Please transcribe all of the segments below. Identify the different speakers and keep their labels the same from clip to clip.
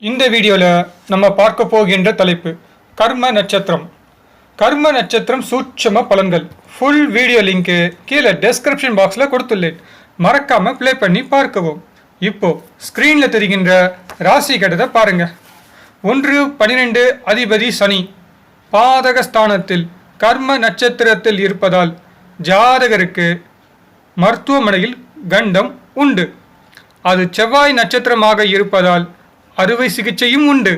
Speaker 1: இந்த வீடியோவில் நம்ம பார்க்க போகின்ற தலைப்பு கர்ம நட்சத்திரம். கர்ம நட்சத்திரம் சூட்சம பலன்கள். ஃபுல் வீடியோ லிங்க்கு கீழே டெஸ்கிரிப்ஷன் பாக்ஸில் கொடுத்துள்ளேன். மறக்காமல் ப்ளே பண்ணி பார்க்கவும். இப்போ ஸ்க்ரீனில் தெரிகின்ற ராசி கட்டத்தை பாருங்கள். 1-12 அதிபதி சனி பாதகஸ்தானத்தில் கர்ம நட்சத்திரத்தில் இருப்பதால் ஜாதகருக்கு மருத்துவமனையில் கண்டம் உண்டு. அது செவ்வாய் நட்சத்திரமாக இருப்பதால் அறுவை சிகிச்சையும் உண்டு.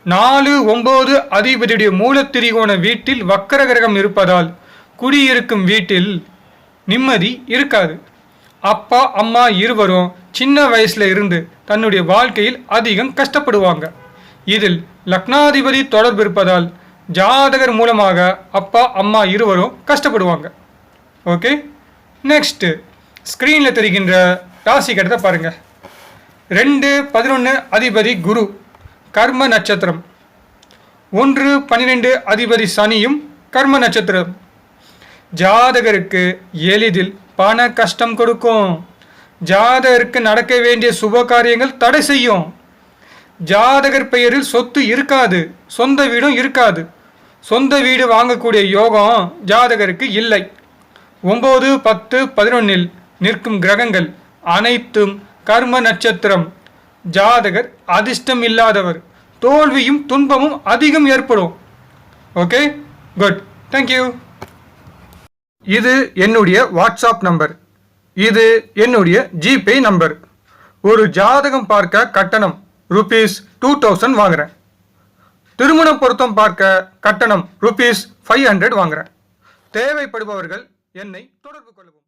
Speaker 1: 4-9 அதிபதியுடைய மூலத்திரிகோண வீட்டில் வக்கர கிரகம் இருப்பதால் குடியிருக்கும் வீட்டில் நிம்மதி இருக்காது. அப்பா அம்மா இருவரும் சின்ன வயசுல இருந்து தன்னுடைய வாழ்க்கையில் அதிகம் கஷ்டப்படுவாங்க. இதில் லக்னாதிபதி தொடர்பு இருப்பதால் ஜாதகர் மூலமாக அப்பா அம்மா இருவரும் கஷ்டப்படுவாங்க. ஓகே, நெக்ஸ்ட் ஸ்க்ரீனில் தெரிகின்ற ராசி கட்டத்தை பாருங்கள். 2-11 அதிபதி குரு கர்ம நட்சத்திரம். 1-12 அதிபதி சனியும் கர்ம நட்சத்திரம். ஜாதகருக்கு எளிதில் பண கஷ்டம் கொடுக்கும். ஜாதகருக்கு நடக்க வேண்டிய சுப காரியங்கள் தடை செய்யும். ஜாதகர் பெயரில் சொத்து இருக்காது, சொந்த வீடும் இருக்காது. சொந்த வீடு வாங்கக்கூடிய யோகம் ஜாதகருக்கு இல்லை. 9, 10, 11 நிற்கும் கிரகங்கள் அனைத்தும் கர்ம நட்சத்திரம். ஜாதகர் அதிர்ஷ்டம் இல்லாதவர். தோல்வியும் துன்பமும் அதிகம் ஏற்படும். Okay, good, thank you. இது என்னுடைய வாட்ஸ்அப் நம்பர். இது என்னுடைய ஜிபே நம்பர். ஒரு ஜாதகம் பார்க்க கட்டணம் ₹2000 வாங்குறேன். திருமண பொருத்தம் பார்க்க கட்டணம் ₹500 வாங்குறேன். தேவைப்படுபவர்கள் என்னை தொடர்பு கொள்ளவும்.